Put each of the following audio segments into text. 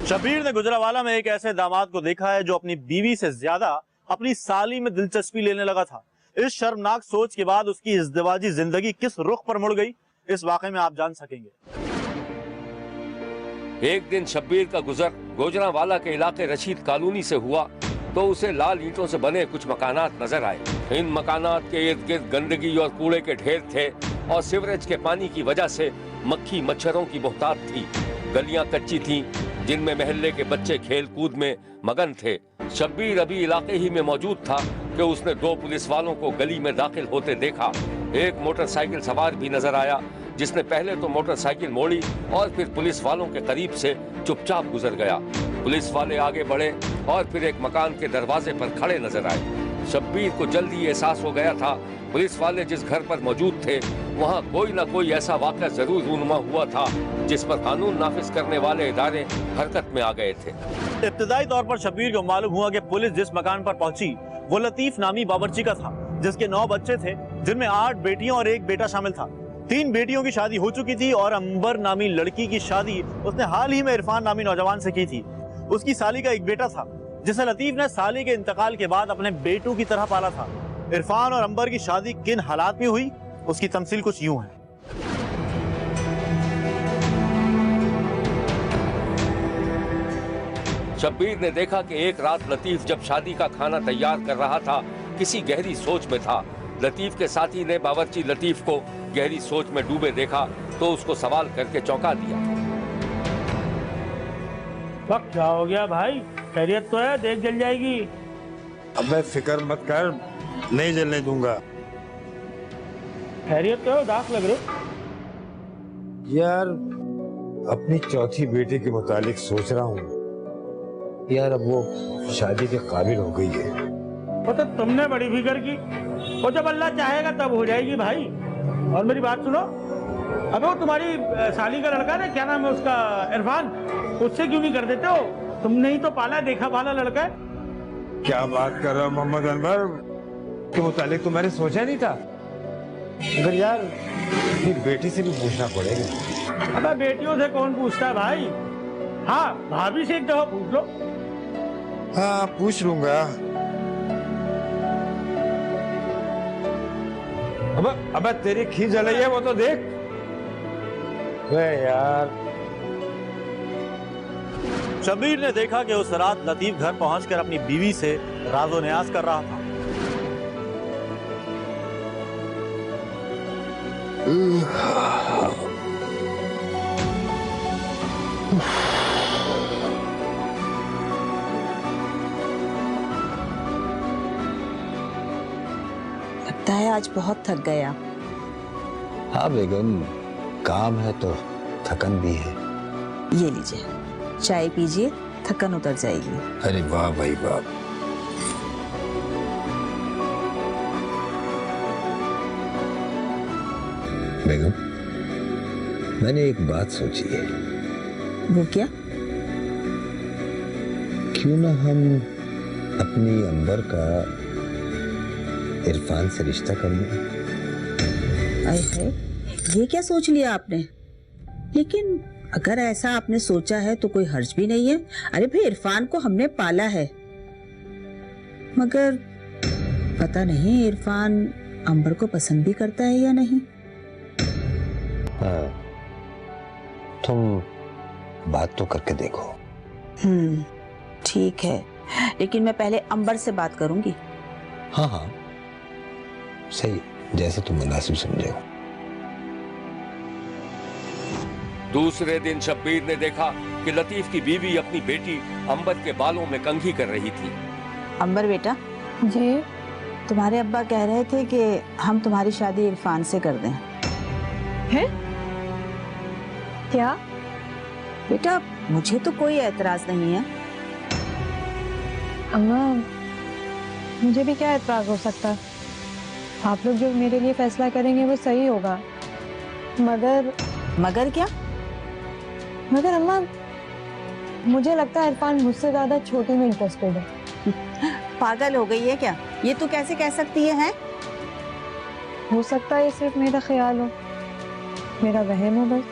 शब्बीर ने गुजरावाला में एक ऐसे दामाद को देखा है जो अपनी बीवी से ज्यादा अपनी साली में दिलचस्पी लेने लगा था। इस शर्मनाक सोच के बाद उसकी इज़्दिवाजी जिंदगी किस रुख पर मुड़ गई, इस वाकये में आप जान सकेंगे। एक दिन शब्बीर का गुजर गुजरावाला के इलाके रशीद कॉलोनी से हुआ तो उसे लाल ईंटों से बने कुछ मकानात नजर आए। इन मकानात के इर्द गिर्द गंदगी और कूड़े के ढेर थे और सीवरेज के पानी की वजह से मक्खी मच्छरों की बहुतात थी। गलियां कच्ची थीं जिनमें महल्ले के बच्चे खेल कूद में मगन थे। शब्बीर अभी इलाके ही में मौजूद था कि उसने दो पुलिस वालों को गली में दाखिल होते देखा। एक मोटरसाइकिल सवार भी नजर आया जिसने पहले तो मोटरसाइकिल मोड़ी और फिर पुलिस वालों के करीब से चुपचाप गुजर गया। पुलिस वाले आगे बढ़े और फिर एक मकान के दरवाजे पर खड़े नजर आए। शब्बीर को जल्दी एहसास हो गया था पुलिस वाले जिस घर पर मौजूद थे वहाँ कोई न कोई ऐसा वाक़या जरूर रूनुमा हुआ था जिस पर कानून नाफिज करने वाले इदारे हरकत में आ गए थे। इब्तिदाई तौर पर शब्बीर को मालूम हुआ कि पुलिस जिस मकान पर पहुंची वो लतीफ नामी बावर्ची का था जिसके 9 बच्चे थे जिनमें 8 बेटियां और 1 बेटा शामिल था। 3 बेटियों की शादी हो चुकी थी और अंबर नामी लड़की की शादी उसने हाल ही में इरफान नामी नौजवान से की थी। उसकी साली का एक बेटा था जिसे लतीफ ने साली के इंतकाल के बाद अपने बेटों की तरह पाला था। इरफान और अंबर की शादी किन हालात में हुई उसकी तमसील कुछ यूं है। शब्बीर ने देखा कि एक रात लतीफ जब शादी का खाना तैयार कर रहा था किसी गहरी सोच में था। लतीफ के साथी ने बावर्ची लतीफ को गहरी सोच में डूबे देखा तो उसको सवाल करके चौंका दिया। वक्त क्या हो गया भाई, खैरियत तो है, देख जल जाएगी। अबे फिक्र मत कर, नहीं जलने दूंगा। खैरियत तो है, उदास लग रहे। यार अपनी चौथी बेटी के मुतालिक सोच रहा हूँ यार, अब वो शादी के काबिल हो गई है। वो तो तुमने बड़ी फिक्र की, वो जब अल्लाह चाहेगा तब हो जाएगी भाई। और मेरी बात सुनो, अबे वो तुम्हारी साली का लड़का है, क्या नाम है उसका, इरफान, उससे क्यों नहीं कर देते हो? तुमने ही तो पाला, देखा भाला लड़का है। क्या बात कर रहा हूँ मोहम्मद अनवर, के मुतालिक तो मैंने सोचा नहीं था। मगर यार फिर बेटी से भी पूछना पड़ेगा। अबे बेटियों से कौन पूछता है भाई? हाँ, भाभी से एक दफा पूछ लो। हाँ पूछ लूंगा। अब तेरी खींच जल रही है वो तो देख। वे यार शब्बीर ने देखा कि उस रात लतीफ घर पहुंचकर अपनी बीवी से राज़ो न्याज़ कर रहा था। लगता है आज बहुत थक गया। हाँ बेगम, काम है तो थकन भी है। ये लीजिए, चाय पीजिए, थकन उतर जाएगी। अरे वाह भाई वाह। बेगम, मैंने एक बात सोची है। वो क्या? क्यों ना हम अपनी अंबर का इरफान से रिश्ता कर लें। आए है, ये क्या सोच लिया आपने? लेकिन अगर ऐसा आपने सोचा है तो कोई हर्ज भी नहीं है। अरे भाई, इरफान को हमने पाला है, मगर पता नहीं इरफान अंबर को पसंद भी करता है या नहीं। हाँ, तुम बात तो करके देखो। ठीक है, लेकिन मैं पहले अंबर से बात करूंगी। हाँ हाँ सही, जैसे तुम मुनासिब समझो। दूसरे दिन शब्बीर ने देखा कि लतीफ की बीवी अपनी बेटी अंबर के बालों में कंघी कर रही थी। अंबर बेटा जी, तुम्हारे अब्बा कह रहे थे कि हम तुम्हारी शादी इरफान से कर दें। है क्या? बेटा मुझे तो कोई एतराज नहीं है। अम्मा, मुझे भी क्या एतराज हो सकता? आप लोग जो मेरे लिए फैसला करेंगे वो सही होगा। मगर क्या? मगर अम्मा, मुझे लगता है इरफान मुझसे ज्यादा छोटी में इंटरेस्टेड है। पागल हो गई है क्या? ये तू कैसे कह सकती है? हो सकता है ये सिर्फ मेरा ख्याल हो, मेरा वहम हो बस।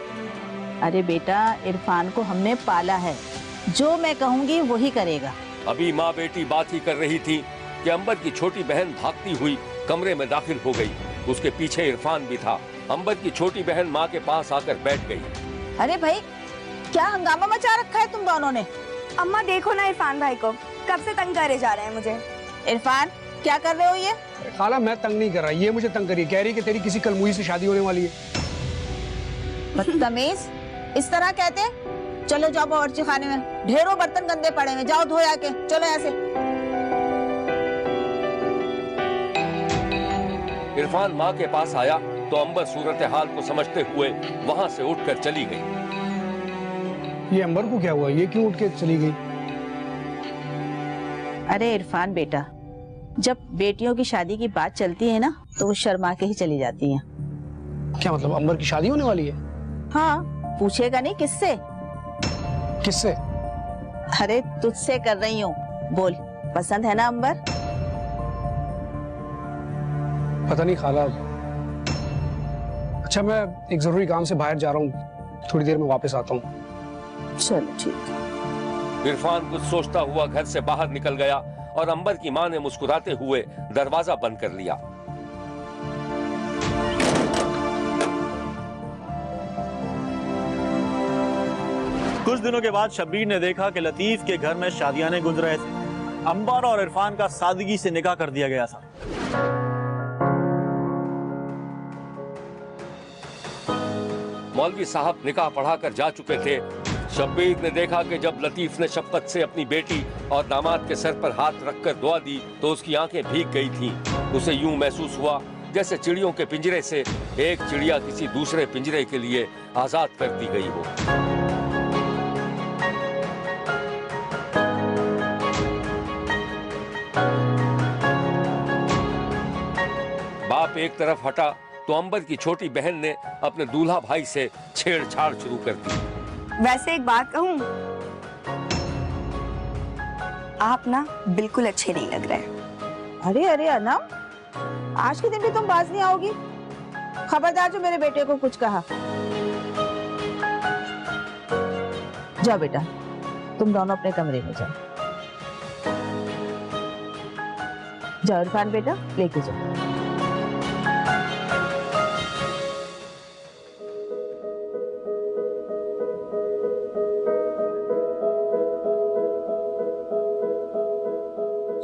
अरे बेटा, इरफान को हमने पाला है, जो मैं कहूंगी वही करेगा। अभी माँ बेटी बात ही कर रही थी कि अंबर की छोटी बहन भागती हुई कमरे में दाखिल हो गई। उसके पीछे इरफान भी था। अंबर की छोटी बहन माँ के पास आकर बैठ गई। अरे भाई, क्या हंगामा मचा रखा है तुम दोनों ने? अम्मा देखो ना इरफान भाई को, कब से तंग करे जा रहे हैं मुझे। इरफान, क्या कर रहे हो ये? खाला मैं तंग नहीं कर रहा, ये मुझे तंग करी, कह रही कि तेरी किसी कलमुई से शादी होने वाली है। बदतमीज, इस तरह कहते? चलो जाओ बावर्ची खाने में, ढेरों बर्तन गंदे पड़े हैं, जाओ धो आके। चलो ऐसे। इरफान माँ के पास आया तो अंबर सूरत हाल को समझते हुए वहाँ से उठकर चली गई। ये अंबर को क्या हुआ, ये क्यों उठ के चली गई? अरे इरफान बेटा, जब बेटियों की शादी की बात चलती है ना तो वो शर्मा के ही चली जाती हैं। क्या मतलब, अंबर की शादी होने वाली है? हाँ, पूछेगा नहीं किससे? किससे? अरे तुझसे कर रही हूँ, बोल, पसंद है ना अंबर? पता नहीं खाला। अच्छा, मैं एक जरूरी काम से बाहर जा रहा हूँ, थोड़ी देर में वापस आता हूँ। चलो ठीक। इरफान कुछ सोचता हुआ घर से बाहर निकल गया और अंबर की माँ ने मुस्कुराते हुए दरवाजा बंद कर लिया। कुछ दिनों के बाद शब्बीर ने देखा कि लतीफ के घर में शादियाने गुंज रहे थे। अंबर और इरफान का सादगी से निकाह कर दिया गया था। मौलवी साहब निकाह पढ़ाकर जा चुके थे। शब्बीर ने देखा कि जब लतीफ ने शफकत से अपनी बेटी और दामाद के सर पर हाथ रखकर दुआ दी तो उसकी आंखें भीग गई थीं। उसे यूं महसूस हुआ जैसे चिड़ियों के पिंजरे से एक चिड़िया किसी दूसरे पिंजरे के लिए आजाद कर दी गई हो। बाप एक तरफ हटा तो अंबर की छोटी बहन ने अपने दूल्हा भाई से छेड़छाड़ शुरू कर दी। वैसे एक बात कहूं, आप ना बिल्कुल अच्छे नहीं लग रहे। अरे अरे अनम, आज के दिन भी तुम बाज नहीं आओगी? खबरदार जो मेरे बेटे को कुछ कहा। जाओ बेटा, तुम दोनों अपने कमरे में जाओ। जाओ इरफान बेटा, लेके जाओ।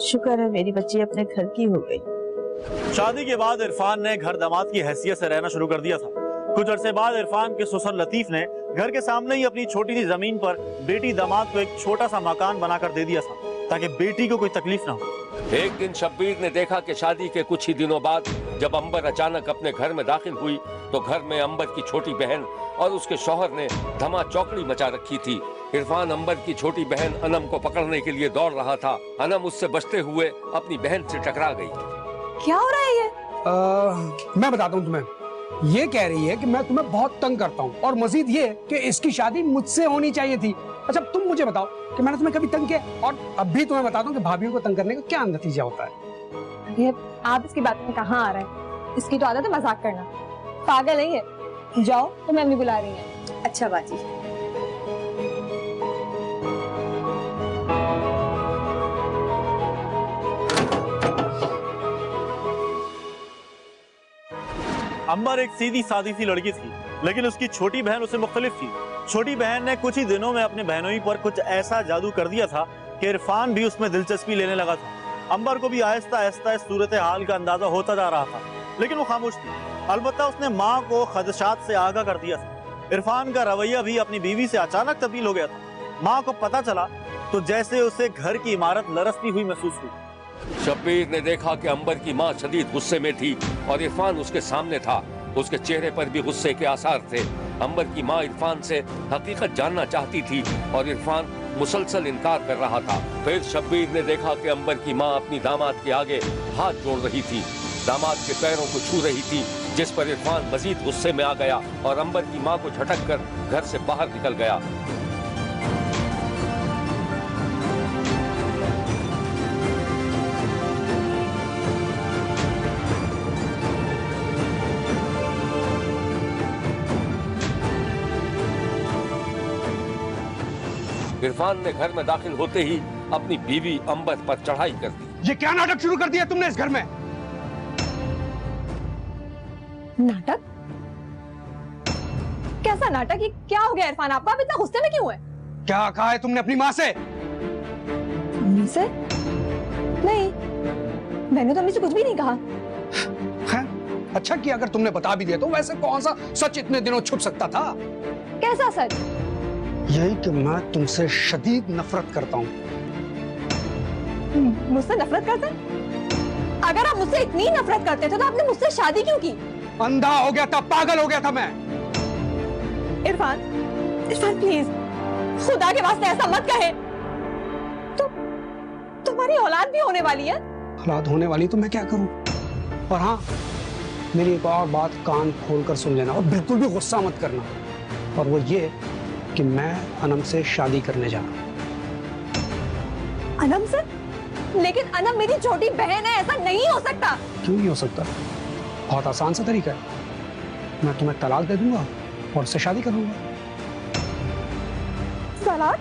शुक्र है मेरी बच्ची अपने घर की हो गई। शादी के बाद इरफान ने घर दामाद की हैसियत से रहना शुरू कर दिया था। कुछ अरसे बाद इरफान के ससुर लतीफ ने घर के सामने ही अपनी छोटी सी जमीन पर बेटी दामाद को एक छोटा सा मकान बनाकर दे दिया था ताकि बेटी को कोई तकलीफ ना हो। एक दिन शब्बीर ने देखा कि शादी के कुछ ही दिनों बाद जब अंबर अचानक अपने घर में दाखिल हुई तो घर में अंबर की छोटी बहन और उसके शौहर ने धमा चौकड़ी मचा रखी थी। इरफान अंबर की छोटी बहन अनम को पकड़ने के लिए दौड़ रहा था। अनम उससे बचते हुए अपनी बहन से टकरा गई। क्या हो रहा है ये? मैं बताता हूँ तुम्हें। ये कह रही है कि मैं तुम्हें बहुत तंग करता हूँ और मजीद ये कि इसकी शादी मुझसे होनी चाहिए थी। अच्छा तुम मुझे बताओ कि मैंने तुम्हें कभी तंग किया? और अब भी तुम्हें बताता हूँ कि भाभीियों को तंग करने का क्या नतीजा होता है। ये आप इसकी बात में कहाँ आ रहे हैं? इसकी तो आदत है मजाक करना। पागल है ये। जाओ, तुम्हें अम्मी बुला रही है। अच्छा बाजी। अंबर एक सीधी सादी सी लड़की थी, लेकिन उसकी छोटी बहन उससे मुख्तलिफ थी। छोटी बहन ने कुछ ही दिनों में अपने बहनोई पर कुछ ऐसा जादू कर दिया था कि इरफान भी उसमें दिलचस्पी लेने लगा था। अंबर को भी आहिस्ता आहिस्ता इस सूरत हाल का अंदाजा होता जा रहा था, लेकिन वो खामोश थी। अलबत्ता उसने माँ को खदशात से आगाह कर दिया था। इरफान का रवैया भी अपनी बीवी से अचानक तब्दील हो गया था। माँ को पता चला तो जैसे उसे घर की इमारत लरसती हुई महसूस हुई। शब्बीर ने देखा कि अंबर की माँ शदीद गुस्से में थी और इरफान उसके सामने था। उसके चेहरे पर भी गुस्से के आसार थे। अंबर की माँ इरफान से हकीकत जानना चाहती थी और इरफान मुसलसल इनकार कर रहा था। फिर शब्बीर ने देखा कि अंबर की माँ अपनी दामाद के आगे हाथ जोड़ रही थी, दामाद के पैरों को छू रही थी, जिस पर इरफान मजीद गुस्से में आ गया और अंबर की माँ को झटक कर घर से बाहर निकल गया। इरफान ने घर में दाखिल होते ही अपनी बीवी अंबर पर चढ़ाई कर दी। ये क्या नाटक शुरू कर दिया तुमने इस घर में? नाटक? कैसा नाटक? ये क्या हो गया इरफान, आपको आप इतना गुस्से में क्यों है? क्या कहा है तुमने अपनी माँ से? अम्मी से? नहीं, मैंने तो अम्मी से कुछ भी नहीं कहा। है? अच्छा किया अगर तुमने बता भी दिया, तो वैसे कौन सा सच इतने दिनों छुप सकता था? कैसा सच? यही कि मैं तुमसे शदीद नफरत करता हूँ। मुझसे नफरत करते? अगर आप मुझसे इतनी नफरत करते थे तो आपने मुझसे शादी क्यों की? अंधा हो गया था, पागल हो गया था मैं। इरफान, इरफान प्लीज, खुदा के वास्ते ऐसा मत कहे। तुम्हारी औलाद भी होने वाली है। औलाद होने वाली तो मैं क्या करूं? और हाँ, मेरी एक और बात कान खोलकर सुन लेना और बिल्कुल भी गुस्सा मत करना, और वो ये कि मैं अनम से शादी करने जा रहा हूं। अनम से? लेकिन अनम मेरी छोटी बहन है, ऐसा नहीं हो सकता। क्यों नहीं हो सकता? बहुत आसान सा तरीका है, मैं तुम्हें तलाक दे दूंगा और उससे शादी कर लूंगा। तलाक?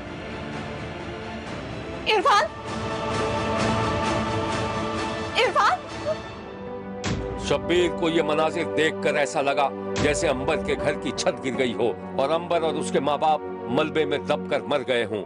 इरफान, इरफान! शब्बीर को ये मनाजिर देखकर ऐसा लगा जैसे अंबर के घर की छत गिर गई हो और अंबर और उसके माँ बाप मलबे में दबकर मर गए हों।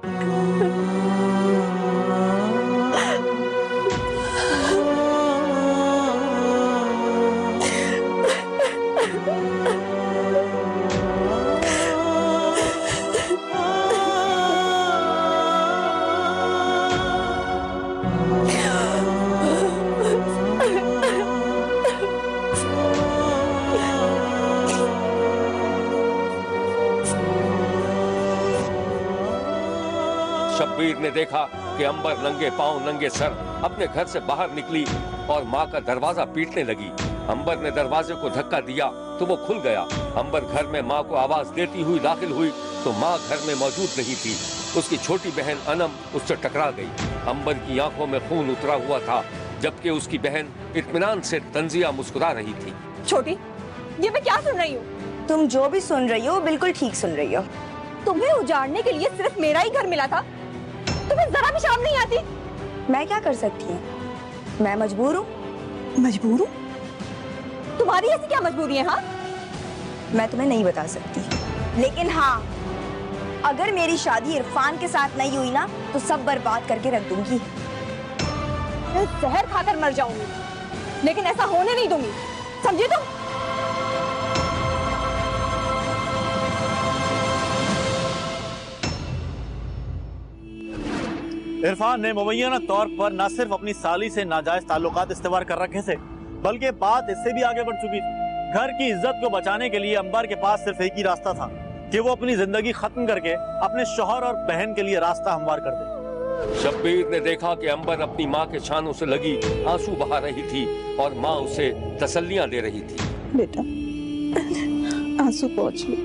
शब्बीर ने देखा कि अंबर नंगे पांव नंगे सर अपने घर से बाहर निकली और माँ का दरवाजा पीटने लगी। अंबर ने दरवाजे को धक्का दिया तो वो खुल गया। अंबर घर में माँ को आवाज देती हुई दाखिल हुई तो माँ घर में मौजूद नहीं थी। उसकी छोटी बहन अनम उससे टकरा गई। अंबर की आंखों में खून उतरा हुआ था, जबकि उसकी बहन इत्मीनान से तंजिया मुस्कुरा रही थी। छोटी, ये मैं क्या सुन रही हूँ? तुम जो भी सुन रही हो बिल्कुल ठीक सुन रही हो। तुम्हें उजाड़ने के लिए सिर्फ मेरा ही घर मिला था, तुम्हें जरा भी शर्म नहीं आती? मैं क्या कर सकती हूँ, मैं मजबूर हूँ। मजबूर हूँ? तुम्हारी ऐसी क्या मजबूरी है? हाँ, मैं तुम्हें नहीं बता सकती, लेकिन हाँ, अगर मेरी शादी इरफान के साथ नहीं हुई ना तो सब बर्बाद करके रख दूंगी। मैं जहर खाकर मर जाऊंगी, लेकिन ऐसा होने नहीं दूंगी, समझी तुम? इरफान ने मुबैना तौर पर न सिर्फ अपनी साली से नाजायज ताल्लुकात इस्तेवार कर रखे थे, बल्कि बात इससे भी आगे बढ़ चुकी थी। घर की इज्जत को बचाने के लिए अंबर के पास सिर्फ एक ही रास्ता था कि वो अपनी जिंदगी खत्म करके अपने शौहर और बहन के लिए रास्ता हमवार कर दे। शब्बीर ने देखा कि अंबर अपनी माँ के छानों से लगी आंसू बहा रही थी और माँ उसे तसल्लियां दे रही थी। बेटा, आंसू पोंछ लो,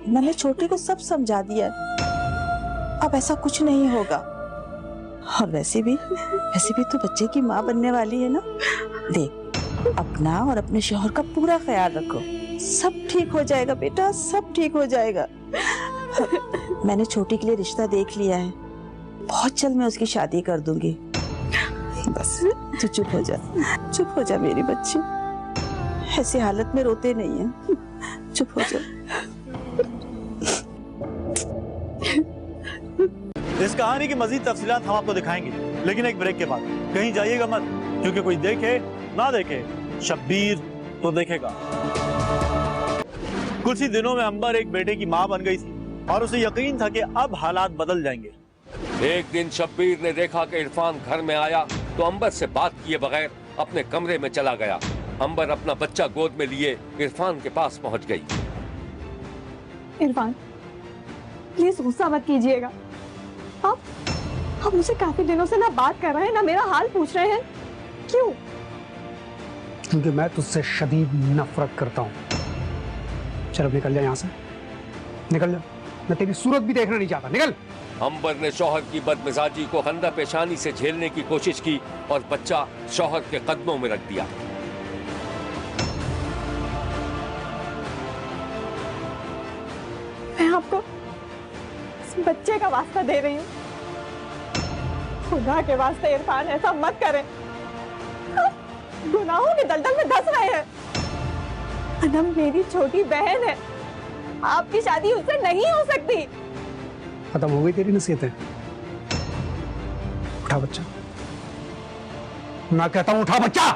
मैंने छोटे को सब समझा दिया, अब ऐसा कुछ नहीं होगा। और वैसे भी तो बच्चे की माँ बनने वाली है ना। देख, अपना और अपने शौहर का पूरा ख्याल रखो, सब ठीक हो जाएगा बेटा, सब ठीक हो जाएगा। मैंने छोटी के लिए रिश्ता देख लिया है, बहुत जल्द मैं उसकी शादी कर दूंगी। बस तू चुप हो जा, चुप हो जा मेरी बच्ची, ऐसी हालत में रोते नहीं है, चुप हो जा। इस कहानी की मजीद तफसीलात हम आपको दिखाएंगे, लेकिन एक ब्रेक के बाद। कहीं जाइएगा मत, क्योंकि कोई देखे ना देखे, शब्बीर तो देखेगा। कुछ ही दिनों में अंबर एक बेटे की मां बन गई थी और उसे यकीन था कि अब हालात बदल जाएंगे। एक दिन शब्बीर ने देखा कि इरफान घर में आया तो अंबर से बात किए बगैर अपने कमरे में चला गया। अंबर अपना बच्चा गोद में लिए इरफान के पास पहुंच गई। इरफान, प्लीज गुस्सा मत कीजिएगा। आप मुझसे काफी दिनों से ना बात कर रहे हैं ना मेरा हाल पूछ रहे हैं, क्यों? क्योंकि मैं तुझसे शदीद नफरत करता हूँ। चल अब निकल जा यहाँ से, निकल जा, मैं तेरी सूरत भी देखना नहीं चाहता, निकल। अंबर ने शौहर की बदमिजाजी को खंदा पेशानी से झेलने की कोशिश की और बच्चा शौहर के कदमों में रख दिया। मैं आपको बच्चे का वास्ता दे रही हूँ, खुदा के वास्ते इरफान ऐसा मत करें। गुनाहों के दलदल में धंस रहे हैं। अनम मेरी छोटी बहन है, आपकी शादी उससे नहीं हो सकती। खत्म हो गई तेरी नसीहतें? उठा बच्चा, मैं कहता हूं उठा बच्चा।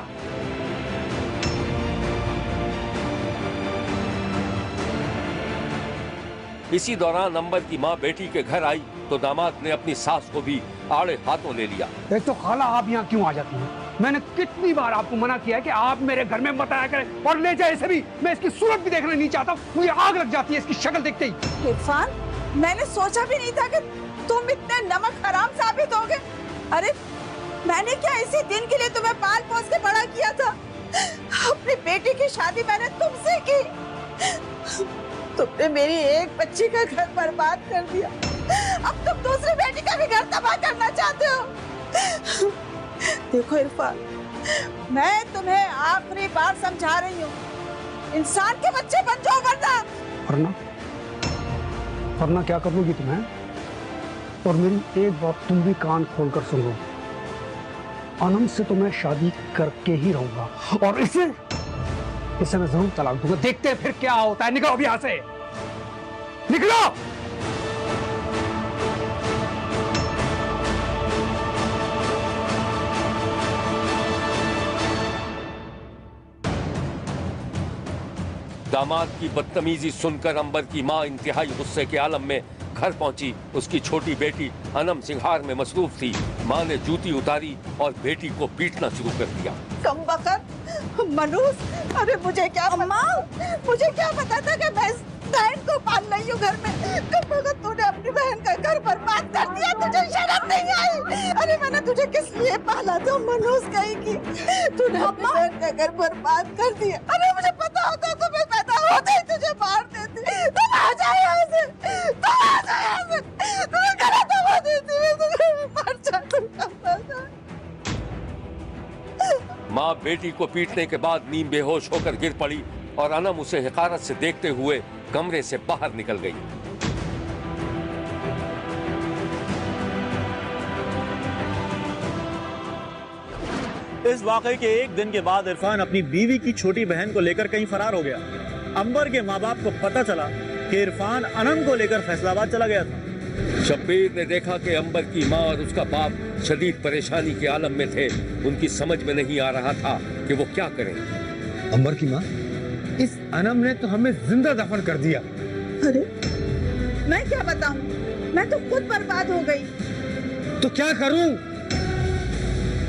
इसी दौरान अंबर की माँ बेटी के घर आई तो दामाद ने अपनी सास को भी आड़े हाथों ले लिया। एक तो खाला आप यहाँ क्यों आ जाती हैं? मैंने कितनी बार आपको मना किया है कि आप मेरे घर में मत आया करें, और ले जाए इसे भी। मैं इसकी सूरत भी देखना नहीं चाहता, मुझे आग लग जाती है इसकी शक्ल देखते ही। इरफान, मैंने सोचा भी नहीं था कि तुम इतने नमक हराम साबित होगे। अरे मैंने क्या इसी दिन के लिए तुम्हें पाल पोस के बड़ा किया था? अपनी बेटी की शादी मैंने तुमसे की, तुमने मेरी एक बच्ची का घर बर्बाद कर दिया, अब तुम दूसरी बेटी का भी घर तबाह करना चाहते हो। देखो इरफान, मैं तुम्हें आखिरी बार समझा रही हूँ, इंसान के बच्चे बन जाओ वरना क्या कर लूगी तुम्हें? और मेरी एक बात तुम भी कान खोलकर सुन लो, अनम से तो मैं शादी करके ही रहूंगा, और इसे मैं जरूर तलाक दूंगा। देखते हैं फिर क्या होता है। निकलो अभी यहाँ से, निकलो। दामाद की बदतमीजी सुनकर अंबर की माँ इंतहाई गुस्से के आलम में घर पहुंची। उसकी छोटी बेटी अनम सिंहार में मसरूफ थी। माँ ने जूती उतारी और बेटी को पीटना शुरू कर दिया। कमबख्त मनूस, अरे मुझे क्या पता था कि मैं इस बहन को पाल रही हूँ घर में। कमबख्त, तूने अपनी बहन का घर बर्बाद कर दिया, तुझे शर्म नहीं आई? अरे मैंने तुझे किस लिए पाला था मनूस कहेगी? तूने अपनी बहन का घर बर्बाद कर दिया। अरे मुझे पता होता तो मैं पैदा होते ही तुझे मार देती। तुम आ जाओ यहाँ से, तुम आ जाओ यहाँ से, तुम्हें गलत दवा देती, मैं तुम्हें मर जाऊंगा। माँ बेटी को पीटने के बाद नीम बेहोश होकर गिर पड़ी और अनम उसे हिकारत से देखते हुए कमरे से बाहर निकल गई। इस वाकये के एक दिन के बाद इरफान अपनी बीवी की छोटी बहन को लेकर कहीं फरार हो गया। अंबर के माँ बाप को पता चला कि इरफान अनम को लेकर फैसलाबाद चला गया था। शब्बीर ने देखा कि अंबर की माँ और उसका बाप शदीद परेशानी के आलम में थे। उनकी समझ में नहीं आ रहा था कि वो क्या करें। अंबर की माँ, इस अनम ने तो हमें जिंदा दफन कर दिया। अरे मैं क्या बताऊं, मैं तो खुद बर्बाद हो गई। तो क्या करूं?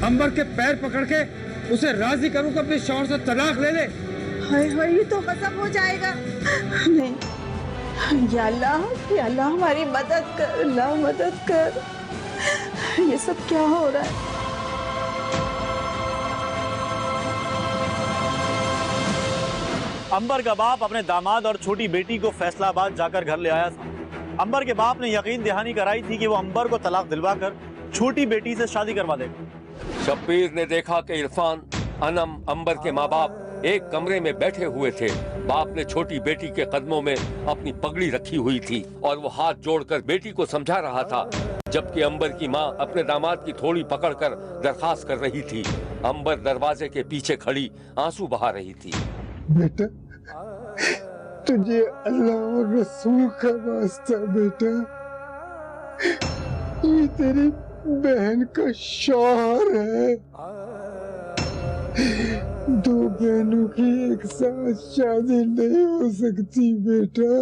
अंबर के पैर पकड़ के उसे राजी करूं कि अपने शौहर से तलाक ले ले? हाय हाय, ये तो खत्म हो जाएगा। नहीं, या अल्लाह हमारी मदद कर, अल्लाह मदद कर। ये सब क्या हो रहा है? अंबर का बाप अपने दामाद और छोटी बेटी को फैसलाबाद जाकर घर ले आया था। अंबर के बाप ने यकीन दहानी कराई थी कि वो अंबर को तलाक दिलवाकर छोटी बेटी से शादी करवा देगा। शब्बीर ने देखा कि इरफान, अनम, अंबर के माँ बाप एक कमरे में बैठे हुए थे। बाप ने छोटी बेटी के कदमों में अपनी पगड़ी रखी हुई थी और वो हाथ जोड़कर बेटी को समझा रहा था, जबकि अंबर की माँ अपने दामाद की थोड़ी पकड़कर दरखास्त कर रही थी। अंबर दरवाजे के पीछे खड़ी आंसू बहा रही थी। बेटा, तुझे अल्लाह और रसूल का वास्ता बेटा, ये तेरी बहन का शौहर है। दो बहनों की एक साथ शादी नहीं हो सकती बेटा,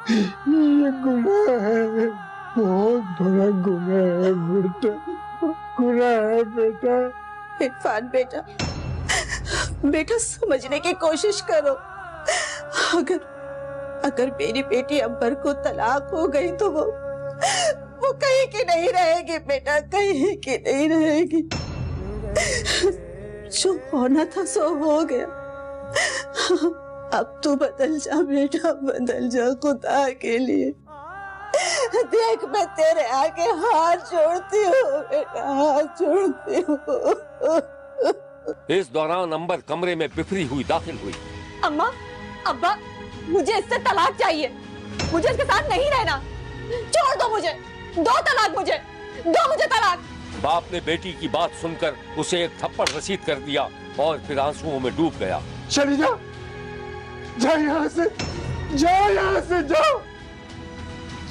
ये गुनाह है, बहुत बड़ा गुनाह है बेटा, गुनाह है बेटा। इरफान बेटा समझने की कोशिश करो। अगर मेरी बेटी अंबर को तलाक हो गई तो वो कहीं की नहीं रहेगी बेटा, कहीं की नहीं रहेगी। जो होना था सो हो गया। अब तू बदल जा बेटा, बदल जा खुदा के लिए। देख, मैं तेरे आगे हाथ जोड़ती हूँ बेटा, हाथ जोड़ती हूँ। इस दौरान अंबर कमरे में बिखरी हुई दाखिल हुई। अम्मा, अब्बा, मुझे इससे तलाक चाहिए, मुझे इसके साथ नहीं रहना, छोड़ दो मुझे। दो तलाक मुझे, दो मुझे तलाक। बाप ने बेटी की बात सुनकर उसे एक थप्पड़ रसीद कर दिया और फिर आंसुओं में डूब गया। चली जा, जा यहाँ से, जाओ यहाँ से, जाओ,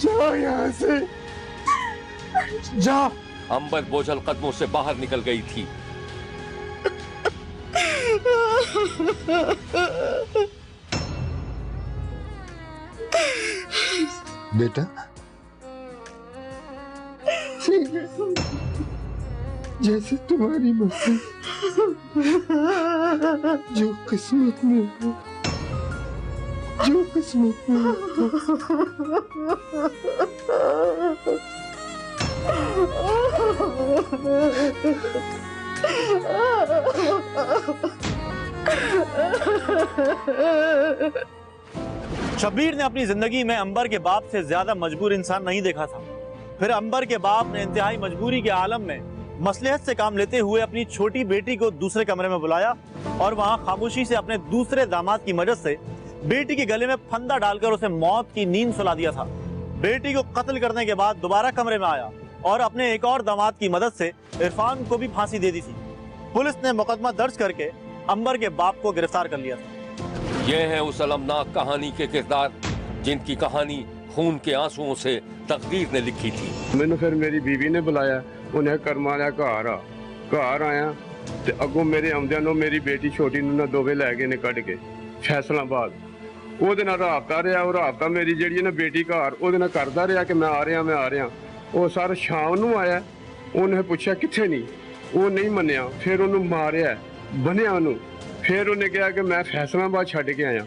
जाओ यहाँ से, जाओ। अंबर बोझल कदमों से बाहर निकल गई थी। बेटा, जैसे तुम्हारी मर्जी, जो किस्मत में हो, जो किस्मत में हो। शब्बीर ने अपनी जिंदगी में अंबर के बाप से ज्यादा मजबूर इंसान नहीं देखा था। फिर अंबर के बाप ने इंतहाई मजबूरी के आलम में मसलहत से काम लेते हुए अपनी छोटी बेटी को दूसरे कमरे में बुलाया और वहां खामोशी से अपने दूसरे दामाद की मदद से बेटी के गले में फंदा डालकर उसे मौत की नींद सुला दिया था। बेटी को कत्ल करने के बाद दोबारा कमरे में आया और अपने एक और दामाद की मदद से इरफान को भी फांसी दे दी थी। पुलिस ने मुकदमा दर्ज करके अंबर के बाप को गिरफ्तार कर लिया था। ये है उस अलमनाक कहानी के किरदार जिनकी कहानी खून के आंसुओं से तकदीर ने लिखी थी। मैंने फिर मेरी बीवी ने बुलाया, उन्हें करमाया घर आया ते अगों मेरे आउंदियां नो मेरी बेटी छोटी नूं ना दोवे लै गए ने कढ के फैसलाबाद। ਉਹਦੇ ਨਾਲ ਰਾਬਤਾ ਰਿਹਾ, ਉਹ ਰਾਬਤਾ ਮੇਰੀ ਜਿਹੜੀ ਹੈ ਨਾ ਬੇਟੀ ਘਰ ਉਹਦੇ ਨਾਲ ਕਰਦਾ ਰਿਹਾ ਕਿ ਮੈਂ ਆ ਰਿਹਾ। ਉਹ ਸਰ ਸ਼ਾਮ ਨੂੰ ਆਇਆ, ਉਹਨੇ ਪੁੱਛਿਆ ਕਿੱਥੇ ਨਹੀਂ, ਉਹ ਨਹੀਂ ਮੰਨਿਆ, ਫਿਰ ਉਹਨੂੰ ਮਾਰਿਆ, ਬੰਨਿਆ ਉਹਨੂੰ, ਫਿਰ ਉਹਨੇ ਕਿਹਾ ਕਿ ਮੈਂ ਫੈਸਲਾਬਾਦ ਛੱਡ ਕੇ ਆਇਆ।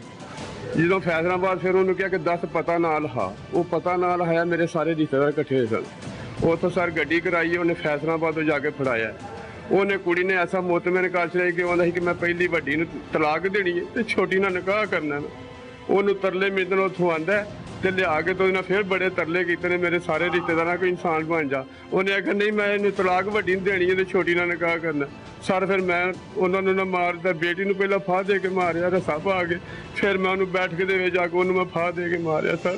ਜਦੋਂ ਫੈਸਲਾਬਾਦ ਫਿਰ ਉਹਨੂੰ ਕਿਹਾ ਕਿ 10 ਪਤਾ ਨਾਲ ਹਾ, ਉਹ ਪਤਾ ਨਾਲ ਆਇਆ, ਮੇਰੇ ਸਾਰੇ ਰਿਸ਼ਤੇਦਾਰ ਇਕੱਠੇ ਹੋਏ ਸਨ। ਉੱਥੋਂ ਸਰ ਗੱਡੀ ਕਰਾਈ, ਉਹਨੇ ਫੈਸਲਾਬਾਦ ਤੋਂ ਜਾ ਕੇ ਫੜਾਇਆ। ਉਹਨੇ ਕੁੜੀ ਨੇ ਐਸਾ ਮੁਤਮਿਨ ਕਰ ਛੜਿਆ ਕਿ ਉਹਦਾ ਸੀ ਕਿ ਮੈਂ ਪਹਿਲੀ ਵੱਡੀ ਨੂੰ ਤਲਾਕ ਦੇਣੀ ਹੈ ਤੇ ਛੋਟੀ ਨਾਲ ਨਿਕਾਹ ਕਰਨਾ। ਉਹਨੂੰ ਤਰਲੇ ਮਿਲਣ ਉੱਥੋਂ ਆਂਦਾ ਤੇ ਲਿਆ ਕੇ ਤੋਂ ਇਹਨਾਂ ਫਿਰ ਬੜੇ ਤਰਲੇ ਕੀਤੇ ਨੇ ਮੇਰੇ ਸਾਰੇ ਰਿਸ਼ਤੇਦਾਰਾਂ ਕੋਈ ਇਨਸਾਨ ਬਣ ਜਾ। ਉਹਨੇ ਆਖਿਆ ਨਹੀਂ ਮੈਂ ਇਹਨੂੰ ਤਲਾਕ ਵੱਡੀ ਨੂੰ ਦੇਣੀ ਹੈ ਤੇ ਛੋਟੀ ਨਾਲ ਨਿਕਾਹ ਕਰਨਾ। ਸਰ ਫਿਰ ਮੈਂ ਉਹਨਾਂ ਨੂੰ ਨਾ ਮਾਰਦਾ, ਬੇਟੀ ਨੂੰ ਪਹਿਲਾਂ ਫਾਹ ਦੇ ਕੇ ਮਾਰਿਆ, ਰੱਸਾ ਪਾ ਕੇ, ਫਿਰ मैं उन्हें बैठ के दे जाके उन्हें मैं फाह दे के मारिया। सर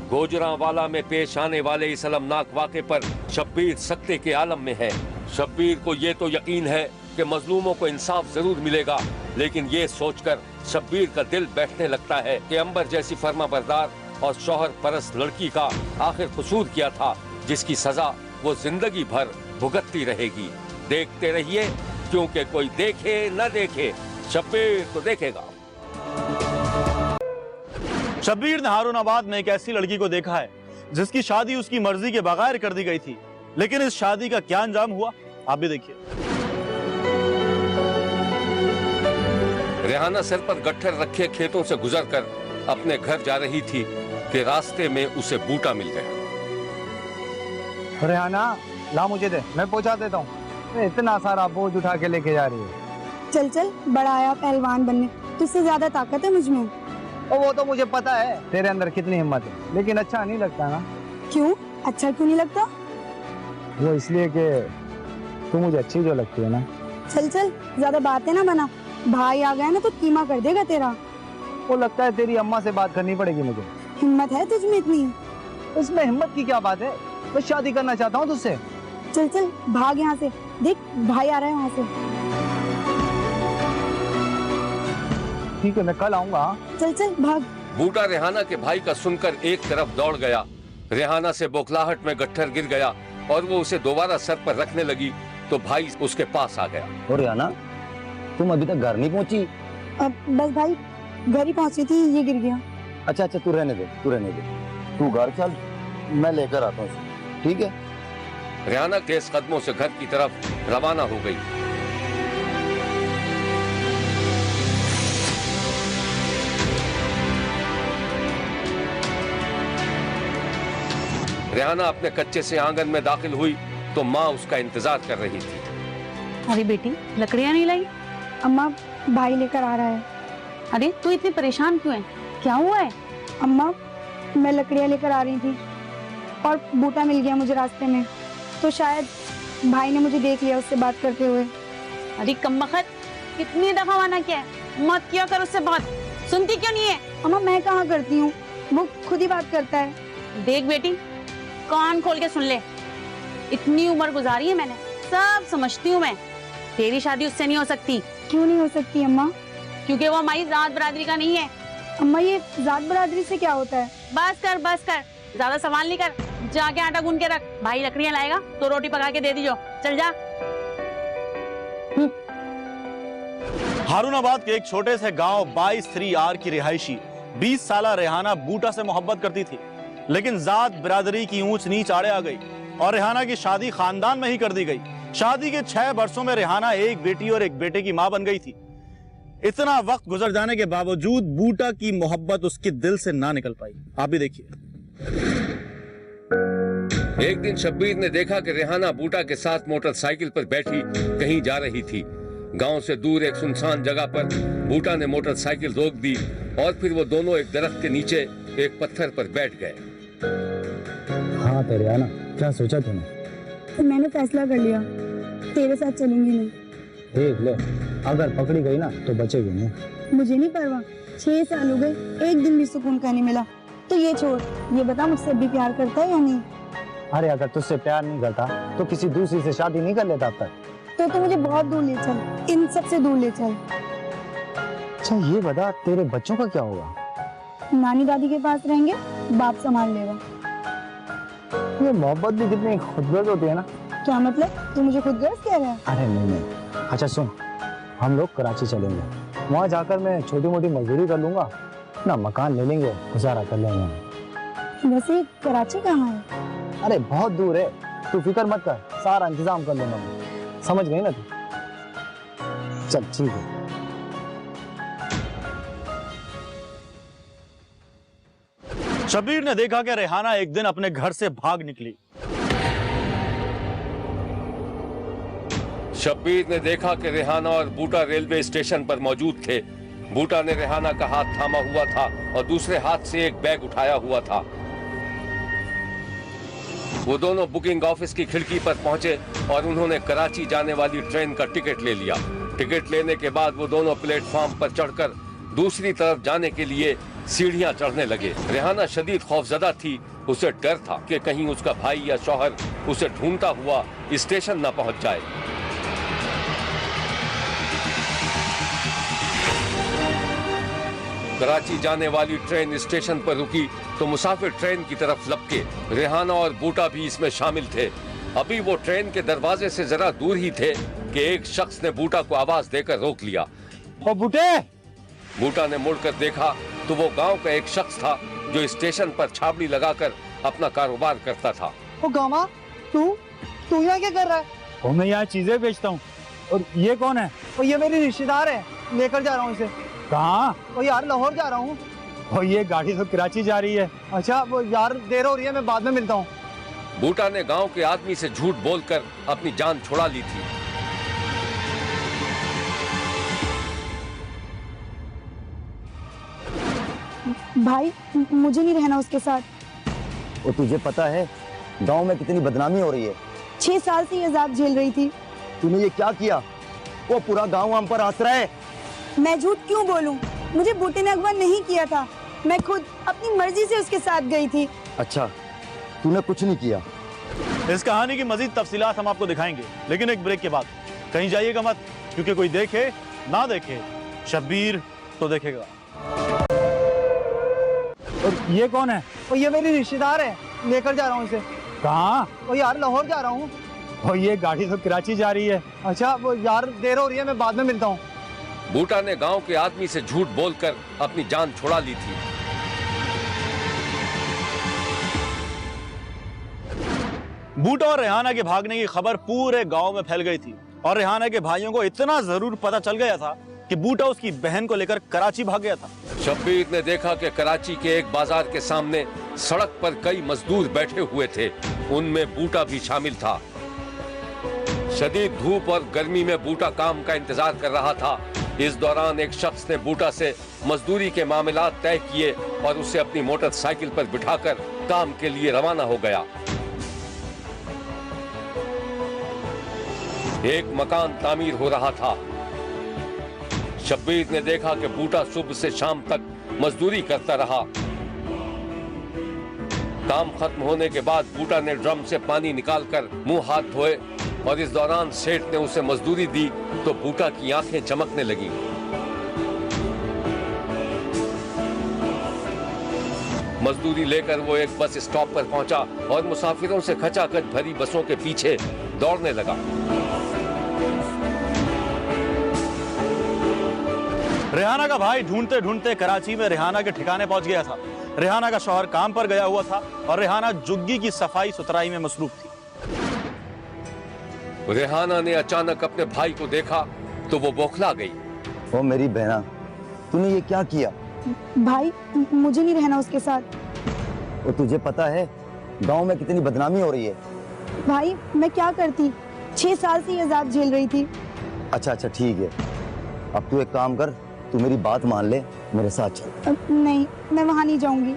गोजरांवाला में पेश आने वाले इस अलमनाक वाक़े पर शब्बीर सख्ते के आलम में है। शब्बीर को ये तो यकीन है कि मजलूमों को इंसाफ जरूर मिलेगा, लेकिन ये सोचकर शब्बीर का दिल बैठने लगता है कि अंबर जैसी फर्माबरदार और शौहर परस्त लड़की का आखिर कसूर किया था जिसकी सजा वो जिंदगी भर भुगतती रहेगी। देखते रहिए, क्योंकि कोई देखे न देखे शब्बीर तो देखेगा। शब्बीर ने हारूनाबाद में एक ऐसी लड़की को देखा है जिसकी शादी उसकी मर्जी के बगैर कर दी गई थी, लेकिन इस शादी का क्या अंजाम हुआ आप भी देखिए। रेहाना सिर पर गट्ठर रखे खेतों से गुजरकर अपने घर जा रही थी कि रास्ते में उसे बूटा मिल गया। रेहाना ला मुझे दे, मैं पहुंचा देता हूँ। इतना सारा बोझ उठा के लेके जा रही है। चल चल, बड़ा आया पहलवान बनने, तुझसे ज्यादा ताकत है मुझमें। और वो तो मुझे पता है तेरे अंदर कितनी हिम्मत है, लेकिन अच्छा नहीं लगता ना। क्यों अच्छा क्यों नहीं लगता? वो इसलिए कि तू मुझे अच्छी जो लगती है ना। चल चल, ज्यादा बातें ना बना, भाई आ गया ना तो कीमा कर देगा तेरा। वो लगता है तेरी अम्मा से बात करनी पड़ेगी मुझे। हिम्मत है तुझमें इतनी? इसमें हिम्मत की क्या बात है, मैं शादी करना चाहता हूँ तुझसे। चल चल भाग यहाँ से, देख भाई आ रहा है वहाँ से। ठीक है मैं कल आऊंगा। चल चल भाग। बूटा रेहाना के भाई का सुनकर एक तरफ दौड़ गया। रेहाना से बौखलाहट में गट्ठर गिर गया और वो उसे दोबारा सर पर रखने लगी तो भाई उसके पास आ गया। और रेहाना तुम अभी तक घर नहीं पहुंची? अब बस भाई घर ही पहुंची थी, ये गिर गया। अच्छा तू रहने दे, तू घर चल, मैं लेकर आता हूँ, ठीक है? रेहाना तेज कदमों से घर की तरफ रवाना हो गई। रेहाना अपने कच्चे से आंगन में दाखिल हुई तो माँ उसका इंतजार कर रही थी। अरे बेटी, लकड़ियाँ नहीं लाई? अम्मा भाई लेकर आ रहा है। अरे तू इतनी परेशान क्यों है, क्या हुआ है? अम्मा मैं लकड़ियाँ लेकर आ रही थी और बूटा मिल गया मुझे रास्ते में, तो शायद भाई ने मुझे देख लिया उससे बात करते हुए। अरे कमबख्त, कितनी दफा मना किया है, मत किया कर उससे बात, सुनती क्यों नहीं है? अम्मा मैं कहाँ करती हूँ, वो खुद ही बात करता है। देख बेटी, कान खोल के सुन ले, इतनी उम्र गुजारी है मैंने, सब समझती हूँ मैं। तेरी शादी उससे नहीं हो सकती। क्यों नहीं हो सकती अम्मा? क्योंकि वो हमारी जात बरादरी का नहीं है। अम्मा ये जात बरादरी से क्या होता है? बस कर, ज्यादा सवाल नहीं कर। जाके आटा गूंद के रख, भाई लकड़ियां लाएगा तो रोटी पका के दे दीजो। चल जा। हारूनाबाद के एक छोटे से गांव 22-3R की रिहायशी 20 साला रेहाना बूटा से मोहब्बत करती थी, लेकिन जात बिरादरी की ऊंच नीच आड़े आ गई और रेहाना की शादी खानदान में ही कर दी गई। शादी के 6 वर्षों में रेहाना एक बेटी और एक बेटे की मां बन गई थी। इतना वक्त गुजर जाने के बावजूद बूटा की मोहब्बत उसके दिल से ना निकल पाई। आप भी देखिए। एक दिन शब्बीर ने देखा कि रेहाना बूटा के साथ मोटरसाइकिल पर बैठी कहीं जा रही थी। गांव से दूर एक सुनसान जगह पर बूटा ने मोटरसाइकिल रोक दी और फिर वो दोनों एक दरख्त के नीचे एक पत्थर पर बैठ गए। हाँ तो रेहाना, क्या सोचा तूने? तो मैंने फैसला कर लिया, तेरे साथ चलूंगी मैं। देख ले, अगर पकड़ी गई ना तो बचेगी नहीं। मुझे नहीं परवाह, 6 साल हो गए, एक दिन भी सुकून का नहीं मिला। तो ये छोड़, ये बता मुझसे भी प्यार करता है या नहीं? अरे अगर तुझसे प्यार नहीं करता तो किसी दूसरी से शादी नहीं कर लेता अब तक। तो मुझे बहुत दूर ले चल, इन सब से दूर ले चल। अच्छा ये बता, तेरे बच्चों का क्या होगा? नानी दादी के पास रहेंगे, बाप संभाल लेगा। ये मोहब्बत भी कितनी खुदगर्ज होती है ना। क्या मतलब? तू मुझे खुदगर्ज कह रहा है? अरे नहीं। अच्छा सुन, हम लोग कराची चलेंगे, वहाँ जाकर मैं छोटी मोटी मजदूरी कर लूंगा ना, मकान ले लेंगे, गुजारा कर लेंगे। वैसे कराची कहाँ है? अरे बहुत दूर है, तू फिक्र मत कर, सारा इंतजाम कर लूंगा मैं। समझ गई ना तू? चल ठीक है। शब्बीर ने देखा कि रेहाना एक दिन अपने घर से भाग निकली। शब्बीर ने देखा कि रेहाना और बूटा रेलवे स्टेशन पर मौजूद थे। बूटा ने रेहाना का हाथ थामा हुआ था और दूसरे हाथ से एक बैग उठाया हुआ था। वो दोनों बुकिंग ऑफिस की खिड़की पर पहुंचे और उन्होंने कराची जाने वाली ट्रेन का टिकट ले लिया। टिकट लेने के बाद वो दोनों प्लेटफॉर्म पर चढ़कर दूसरी तरफ जाने के लिए सीढ़ियां चढ़ने लगे। रेहाना शदीद खौफजदा थी। उसे डर था कि कहीं उसका भाई या शौहर उसे ढूंढता हुआ स्टेशन न पहुंच जाए। कराची जाने वाली ट्रेन स्टेशन पर रुकी तो मुसाफिर ट्रेन की तरफ लपके। रेहाना और बूटा भी इसमें शामिल थे। अभी वो ट्रेन के दरवाजे से जरा दूर ही थे कि एक शख्स ने बूटा को आवाज देकर रोक लिया। ओ बूटे! बूटा ने मुड़कर देखा तो वो गांव का एक शख्स था जो स्टेशन पर छाबड़ी लगाकर अपना कारोबार करता था। ओ गामा, तू यहाँ क्या कर रहा है? ओ मैं यहाँ चीजें बेचता हूँ। और ये कौन है? और ये मेरी रिश्तेदार है, लेकर जा रहा हूँ इसे। कहाँ? और यार लाहौर जा रहा हूँ। और ये गाड़ी तो कराची जा रही है। अच्छा वो यार देर हो रही है, मैं बाद में मिलता हूँ। बूटा ने गांव के आदमी से झूठ बोलकर अपनी जान छुड़ा ली थी। भाई मुझे नहीं रहना उसके साथ। और तुझे पता है गांव में कितनी बदनामी हो रही है? 6 साल से ये अजाब झेल रही थी। तूने ये क्या किया? वो पूरा गांव हम पर हंस रहा है। मैं झूठ क्यों बोलूं? मुझे बूटे ने अगवा नहीं किया था, मैं खुद अपनी मर्जी से उसके साथ गई थी। अच्छा, तूने कुछ नहीं किया। इस कहानी की मजीद तफसीलात हम आपको दिखाएंगे, लेकिन एक ब्रेक के बाद। कहीं जाइएगा मत, क्योंकि कोई देखे ना देखे, शब्बीर तो देखेगा। और ये कौन है? और ये मेरी रिश्तेदार है, लेकर जा रहा हूँ इसे। कहाँ? और यार लाहौर जा रहा हूँ। और ये गाड़ी तो कराची जा रही है। अच्छा वो यार देर हो रही है, मैं बाद में मिलता हूँ। बूटा ने गांव के आदमी से झूठ बोलकर अपनी जान छुड़ा ली थी। बूटा और रेहाना के भागने की खबर पूरे गांव में फैल गई थी और रेहाना के भाइयों को इतना जरूर पता चल गया था कि बूटा उसकी बहन को लेकर कराची भाग गया था। शब्बीर ने देखा कि कराची के एक बाजार के सामने सड़क पर कई मजदूर बैठे हुए थे, उनमें बूटा भी शामिल था। शदीद धूप और गर्मी में बूटा काम का इंतजार कर रहा था। इस दौरान एक शख्स ने बूटा से मजदूरी के मामलात तय किए और उसे अपनी मोटरसाइकिल पर बिठाकर काम के लिए रवाना हो गया। एक मकान तामीर हो रहा था। शब्बीर ने देखा कि बूटा सुबह से शाम तक मजदूरी करता रहा। काम खत्म होने के बाद बूटा ने ड्रम से पानी निकालकर मुंह हाथ धोए और इस दौरान सेठ ने उसे मजदूरी दी तो बूटा की आंखें चमकने लगी। मजदूरी लेकर वो एक बस स्टॉप पर पहुंचा और मुसाफिरों से खचाखच भरी बसों के पीछे दौड़ने लगा। रेहाना का भाई ढूंढते ढूंढते कराची में रेहाना के ठिकाने पहुंच गया था। रेहाना का शौहर काम पर गया हुआ था और रेहाना जुग्गी की सफाई सुथराई में मसरूफ थी। रेहाना ने अचानक अपने भाई को देखा तो वो बौखला गई। ओ मेरी बहना, तूने ये क्या किया? भाई मुझे नहीं रहना उसके साथ। और तुझे पता है गांव में कितनी बदनामी हो रही है? भाई मैं क्या करती, 6 साल से ये अजाब झेल रही थी। अच्छा ठीक है, अब तू एक काम कर, तू मेरी बात मान ले, मेरे साथ चल। नहीं, मैं वहाँ नहीं जाऊंगी।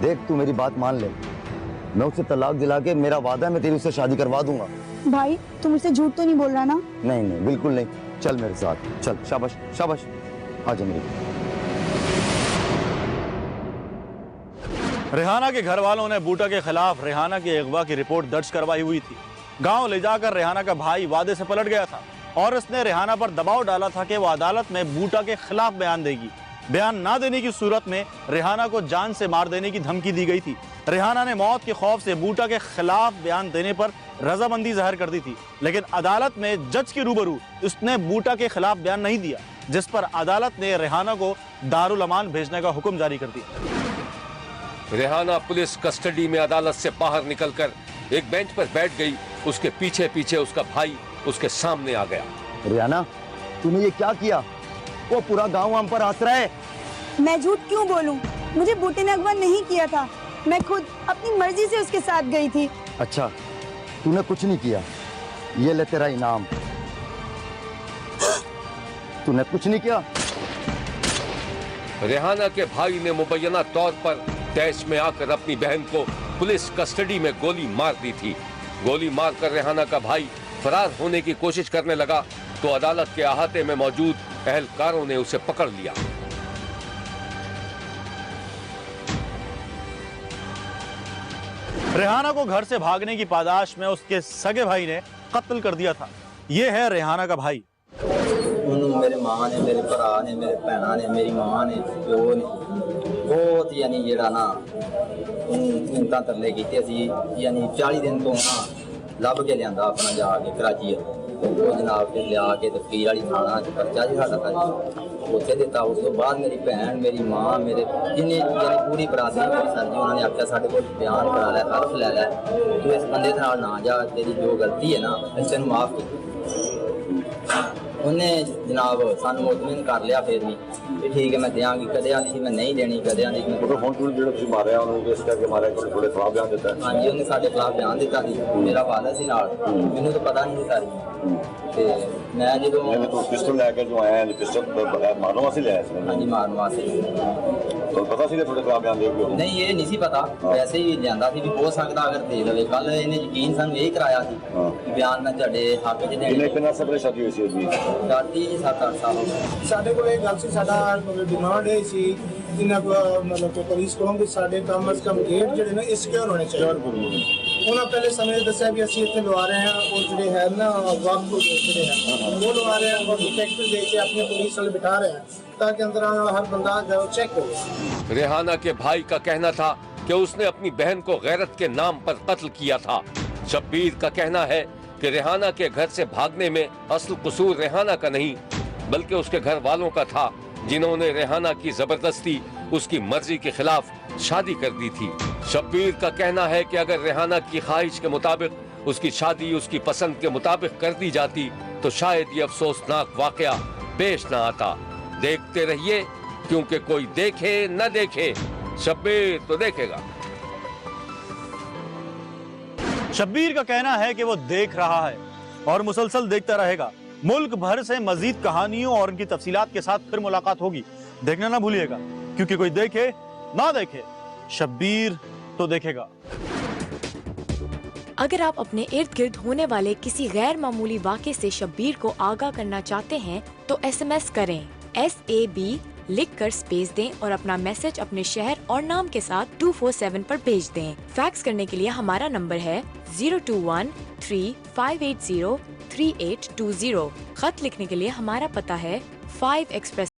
देख, तू मेरी बात मान ले, मैं उसे तलाक दिला के, मेरा वादा है मैं तेरी उससे शादी करवा दूंगा। भाई तुम मुझसे झूठ तो नहीं बोल रहा ना? नहीं बिल्कुल नहीं, चल मेरे साथ चल। शाबाश शाबाश, आजा मेरी। रेहाना के घर वालों ने बूटा के खिलाफ रेहाना के अगवा की रिपोर्ट दर्ज करवाई हुई थी। गांव ले जाकर रेहाना का भाई वादे से पलट गया था और उसने रेहाना पर दबाव डाला था कि वो अदालत में बूटा के खिलाफ बयान देगी। बयान ना देने की सूरत में रेहाना को जान से मार देने की धमकी दी गई थी। रेहाना ने मौत के खौफ से बूटा के खिलाफ बयान देने पर रजामंदी जाहिर कर दी थी, लेकिन अदालत में जज के रूबरू उसने बूटा के खिलाफ बयान नहीं दिया, जिस पर अदालत ने रेहाना को दारुल अमान भेजने का हुक्म जारी कर दिया। रेहाना पुलिस कस्टडी में अदालत से बाहर निकलकर एक बेंच पर बैठ गई। उसके पीछे पीछे उसका भाई उसके सामने आ गया। रेहाना, तूने ये क्या किया? वो पूरा गांव हम पर हंस रहा है। मैं झूठ क्यों बोलूं? मुझे बूटे ने अगवा नहीं किया था, मैं खुद अपनी मर्जी से उसके साथ गई थी। अच्छा, तूने कुछ नहीं किया, ये ले तेरा इनाम। तूने कुछ नहीं किया। रेहाना के भाई ने मुबैना तौर पर तैश में आकर अपनी बहन को पुलिस कस्टडी में गोली मार दी थी। गोली मारकर रेहाना का भाई फरार होने की कोशिश करने लगा तो अदालत के अहाते में मौजूद अहलकारों ने उसे पकड़ लिया। रेहाना को घर से भागने की पादाश में उसके सगे भाई ने कत्ल कर दिया था। ये है रेहाना का भाई। मेरे मां ने, मेरे भरा ने, मेरे भैना ने, मेरी मां ने, प्यो ने बहुत यानी जेड़ा ना मिन्नतां तरले कीते सी। यानी 40 दिन तो ना ਲੱਭ के लिया अपना जाके कराची वो जनाब फिर लिया के तो फकीर वाली थाना पर्चा जी साडा था उत्थे दिता। उस तो बाद मेरी भैन, मेरी मां, मेरे जिन्हें यानी पूरी बरादरी मेरी सर जी उन्होंने आख्या साडे कोल बयान करा लै, हल्फ लै लै, तू इस बंदे दे नाल ना जा, तेरी जो गलती है ना असीं तैनूं माफ कर। उन्हें जनाब सानू मुतमिन कर लिया फिर भी ठीक है मैं देंगी। कदे आती थी मैं नहीं देनी, कदे आती थी मैं मारिया इस करके मारिया थोड़े खिलाफ बयान दिता। हाँ जी, उन्हें साढ़े खिलाफ बयान दिता सी। मेरा वादा सी नाल, मैनूं तो पता नहीं सारी। ते मैं जो पिस्टल लैके जो आया पिस्टल मारने वास्ते लिया। हाँ जी, मारने वास्ते। तो पता सी थोड़े खिलाफ बयान देगे? नहीं, ये नहीं सी पता, वैसे ही लियांदा सी भी हो सकता अगर दे दे। कल इन्हें यकीन सानू यही कराया सी बयान मैं तुहाडे हक च देने। कितना सब्र शादी हुई सी जी? शादी 7-8 साल हो गए। ਸਾਡੇ ਕੋਲ ਇਹ ਗੱਲ ਸੀ, ਸਾਡਾ ਡਿਮਾਂਡ ਇਹ ਸੀ ਜਿੰਨਾ ਕੋ ਮਤਲਬ ਕਿ ਪੁਲਿਸ ਕੋਲੋਂ ਵੀ ਸਾਡੇ ਕਮ ਅਜ਼ ਕਮ ਗੇਟ ਜਿਹੜੇ ਨੇ ਇਹ ਸਿਕਿਉਰ ਹੋਣੇ ਚਾਹੀਦੇ। ਉਹਨਾਂ ਪਹਿਲੇ ਸਮੇਂ ਦੱਸਿਆ ਵੀ ਅਸੀਂ ਇੱਥੇ ਲਵਾ ਰਹੇ ਹਾਂ ਉਹ ਜਿਹੜੇ ਹੈ ਨਾ ਵਕਤ ਜਿਹੜੇ ਹੈ ਉਹ ਲਵਾ ਰਹੇ ਹਾਂ और डिटेक्टिव दे के अपनी पुलिस वाले बिठा रहे हैं ताकि अंदर आने वाला हर बंदा जो चेक हो। रेहाना के भाई का कहना था कि उसने अपनी बहन को गैरत के नाम पर कत्ल किया था। शब्बीर का कहना है कि रेहाना के घर से भागने में असल कसूर रेहाना का नहीं बल्कि उसके घर वालों का था, जिन्होंने रेहाना की जबरदस्ती उसकी मर्जी के खिलाफ शादी कर दी थी। शब्बीर का कहना है कि अगर रेहाना की ख्वाहिश के मुताबिक उसकी शादी उसकी पसंद के मुताबिक कर दी जाती तो शायद ये अफसोसनाक वाकया पेश न आता। देखते रहिए, क्योंकि कोई देखे न देखे शब्बीर तो देखेगा। शब्बीर का कहना है कि वो देख रहा है और मुसलसल देखता रहेगा। मुल्क भर से मजीद कहानियों और उनकी तफसीलात के साथ फिर मुलाकात होगी, देखना ना भूलिएगा, क्योंकि कोई देखे ना देखे शब्बीर तो देखेगा। अगर आप अपने इर्द गिर्द होने वाले किसी गैर मामूली वाक़े से शब्बीर को आगाह करना चाहते हैं तो SMS करें SAB लिखकर स्पेस दें और अपना मैसेज अपने शहर और नाम के साथ 247 पर भेज दें। फैक्स करने के लिए हमारा नंबर है 02135803820। खत लिखने के लिए हमारा पता है 5 एक्सप्रेस